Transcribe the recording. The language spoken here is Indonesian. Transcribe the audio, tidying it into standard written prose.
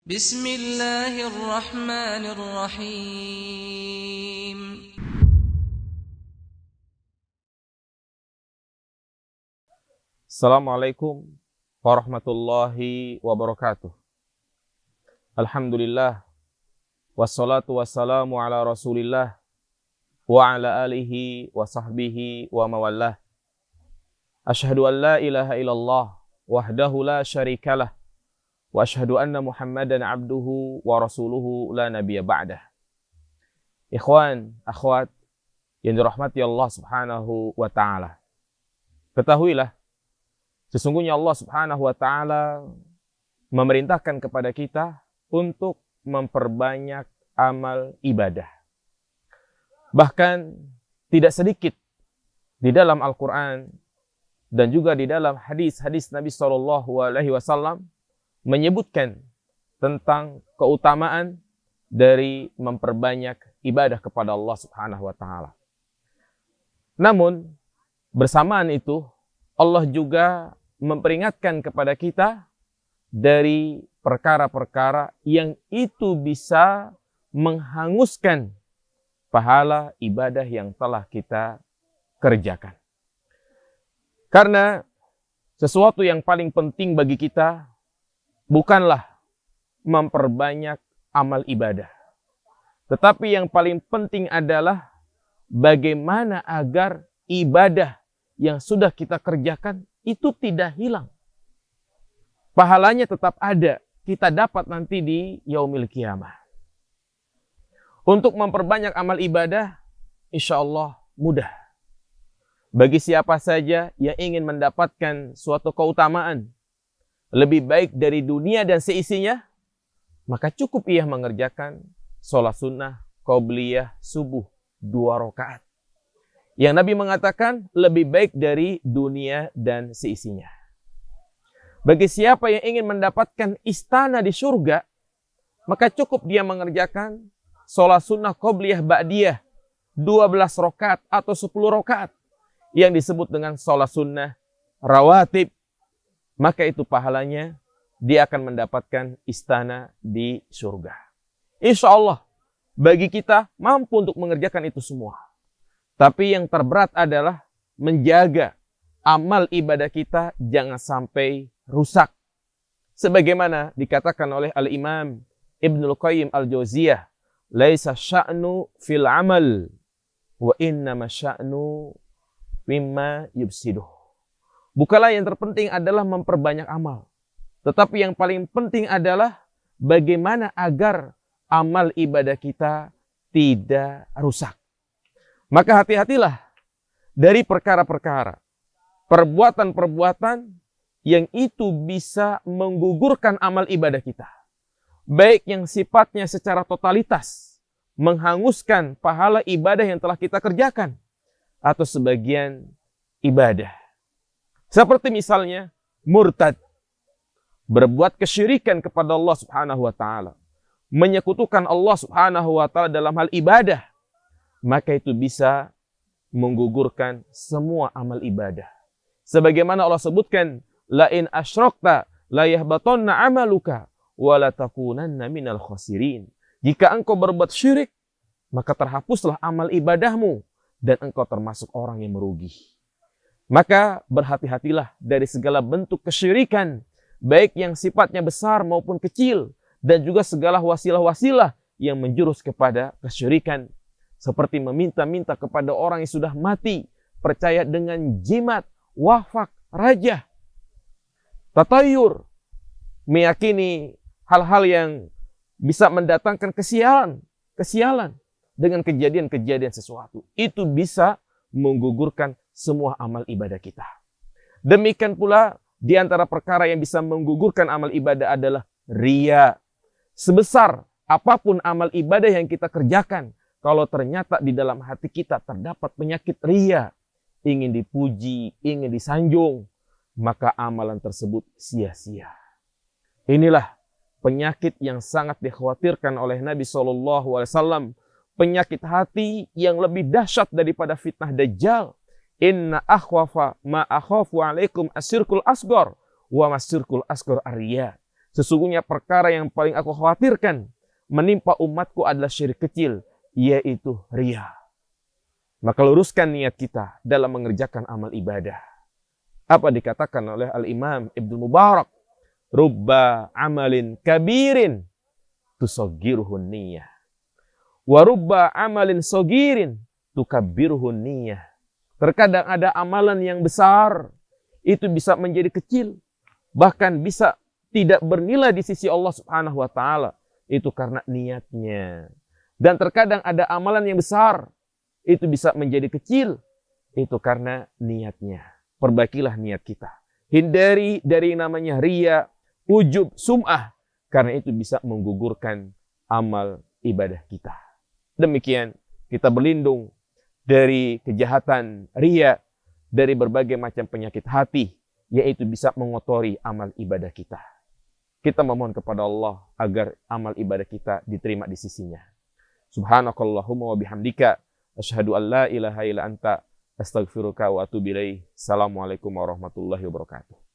Bismillahirrahmanirrahim. Assalamualaikum warahmatullahi wabarakatuh. Alhamdulillah, wassalatu wassalamu ala rasulillah wa ala alihi wa sahbihi wa mawallah. Asyhadu an la ilaha illallah wahdahu la syarikalah wa asyhadu anna Muhammadan abduhu wa rasuluhu la nabiyya ba'dah. Ikhwan, akhwat yang dirahmati Allah Subhanahu wa taala. Ketahuilah, sesungguhnya Allah Subhanahu wa taala memerintahkan kepada kita untuk memperbanyak amal ibadah. Bahkan tidak sedikit di dalam Al-Qur'an dan juga di dalam hadis-hadis Nabi SAW menyebutkan tentang keutamaan dari memperbanyak ibadah kepada Allah Subhanahu wa taala. Namun bersamaan itu Allah juga memperingatkan kepada kita dari perkara-perkara yang itu bisa menghanguskan pahala ibadah yang telah kita kerjakan. Karena sesuatu yang paling penting bagi kita bukanlah memperbanyak amal ibadah, tetapi yang paling penting adalah bagaimana agar ibadah yang sudah kita kerjakan itu tidak hilang. Pahalanya tetap ada, kita dapat nanti di yaumil qiyamah. Untuk memperbanyak amal ibadah, insya Allah mudah. Bagi siapa saja yang ingin mendapatkan suatu keutamaan lebih baik dari dunia dan seisinya, maka cukup ia mengerjakan sholat sunnah qobliyah subuh 2 rakaat. Yang Nabi mengatakan lebih baik dari dunia dan seisinya. Bagi siapa yang ingin mendapatkan istana di surga, maka cukup dia mengerjakan sholat sunnah qobliyah ba'diyah 12 rakaat atau 10 rakaat yang disebut dengan sholat sunnah rawatib. Maka itu pahalanya dia akan mendapatkan istana di surga. Insya Allah bagi kita mampu untuk mengerjakan itu semua. Tapi yang terberat adalah menjaga amal ibadah kita jangan sampai rusak. Sebagaimana dikatakan oleh Al-Imam Ibnul Qayyim Al-Jauziyah, laisa sya'nu fil amal wa innama sya'nu mimma yufsiduh. Bukanlah yang terpenting adalah memperbanyak amal, tetapi yang paling penting adalah bagaimana agar amal ibadah kita tidak rusak. Maka hati-hatilah dari perkara-perkara, perbuatan-perbuatan yang itu bisa menggugurkan amal ibadah kita. Baik yang sifatnya secara totalitas menghanguskan pahala ibadah yang telah kita kerjakan, atau sebagian ibadah. Seperti misalnya murtad, berbuat kesyirikan kepada Allah Subhanahu wa taala, menyekutukan Allah Subhanahu wa taala dalam hal ibadah, maka itu bisa menggugurkan semua amal ibadah. Sebagaimana Allah sebutkan, la in asyrakta la yahbatanna amaluka wa la takunanna minal khasirin. Jika engkau berbuat syirik, maka terhapuslah amal ibadahmu dan engkau termasuk orang yang merugi. Maka berhati-hatilah dari segala bentuk kesyirikan, baik yang sifatnya besar maupun kecil, dan juga segala wasilah-wasilah yang menjurus kepada kesyirikan. Seperti meminta-minta kepada orang yang sudah mati, percaya dengan jimat, wafak, rajah, tatayur, meyakini hal-hal yang bisa mendatangkan kesialan dengan kejadian-kejadian sesuatu. Itu bisa menggugurkan semua amal ibadah kita. Demikian pula di antara perkara yang bisa menggugurkan amal ibadah adalah riya. Sebesar apapun amal ibadah yang kita kerjakan, kalau ternyata di dalam hati kita terdapat penyakit riya, ingin dipuji, ingin disanjung, maka amalan tersebut sia-sia. Inilah penyakit yang sangat dikhawatirkan oleh Nabi SAW. Penyakit hati yang lebih dahsyat daripada fitnah Dajjal. Inna akhwafa ma akhafu alaikum asyirkul asgor wa masyirkul asgor ar-riya. Sesungguhnya perkara yang paling aku khawatirkan menimpa umatku adalah syirik kecil, yaitu riya. Maka luruskan niat kita dalam mengerjakan amal ibadah. Apa dikatakan oleh Al-Imam Ibnu Mubarak? Rubba amalin kabirin tusoggiruhun niyah. Wa rubba amalin sogirin tukabbiruhun niyah. Terkadang ada amalan yang besar, itu bisa menjadi kecil. Bahkan bisa tidak bernilai di sisi Allah Subhanahu wa Ta'ala. Itu karena niatnya. Dan terkadang ada amalan yang besar, itu bisa menjadi kecil. Itu karena niatnya. Perbaikilah niat kita. Hindari dari namanya riya, ujub, sum'ah. Karena itu bisa menggugurkan amal ibadah kita. Demikian kita berlindung dari kejahatan riya, dari berbagai macam penyakit hati, yaitu bisa mengotori amal ibadah kita. Kita memohon kepada Allah agar amal ibadah kita diterima di sisinya. Subhanakallahumma wa bihamdika asyhadu an la ilaha illa anta astaghfiruka wa atubu ilaik. Assalamualaikum warahmatullahi wabarakatuh.